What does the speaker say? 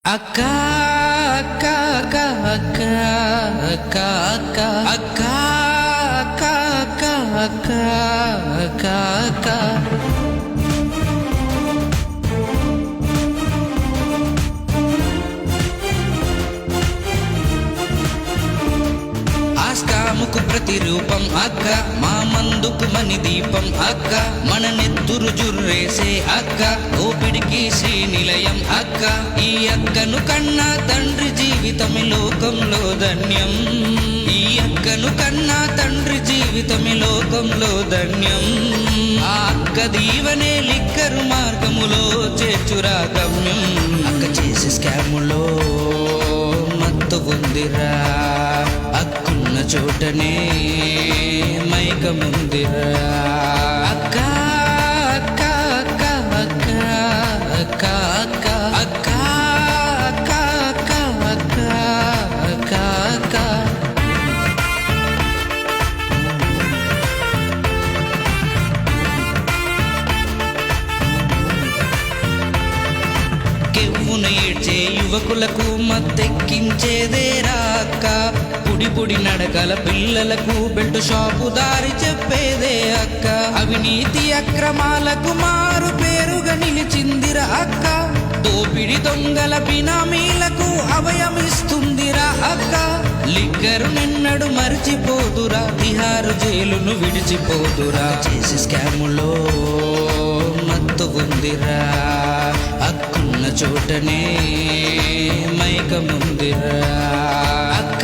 అక్క అక్క అక్క అక్క అక్క అక్క అక్క అక్క అక్క అక్క అక్క ఆస్కాముకు ప్రతిరూపం అక్క, మా మందుకు మని దీపం అక్క, మన నెత్తురు జుర్రేసే అక్క, ఓపిడికి శ్రీనిలయం అక్క. ఈ అక్కను కన్నా తండ్రి జీవితమే లోకంలో ధన్యం, ఈ అక్కను కన్నా తండ్రి జీవితమే లోకంలో ధన్యం. ఆ అక్క దీవనే లిక్కరు మార్గములో చేర్చురా గమ్యం. అక్క చేసే స్కాములో మత్తు ఉందిరా, అక్కున్న చోటనే మైకముందిరా. అక్క అక్క అక్క అక్క అక్క అక్క అక్క అక్క అక్క అక్క అక్క కెవ్వున ఏడ్చే యువకులకు మత్తెక్కించేదేరా అక్క, పుడి పుడి నడకల పిల్లలకు బెల్ట్ షాపు దారి చెప్పేదే అక్క. అవినీతి అక్రమాలకు మారు పేరుగా నిలిచిందిరా అక్క, దోపిడి దొంగల బినామీలకు అభయమిస్తుందిరా అక్క. లిక్కరు నిన్నడు మరిచిపోదురా, తిహారు జైలును విడిచిపోదురా. చేసే స్కాములో మత్తు ఉందిరా, అక్కున్న చోటనే మైకముందిరా. అక్క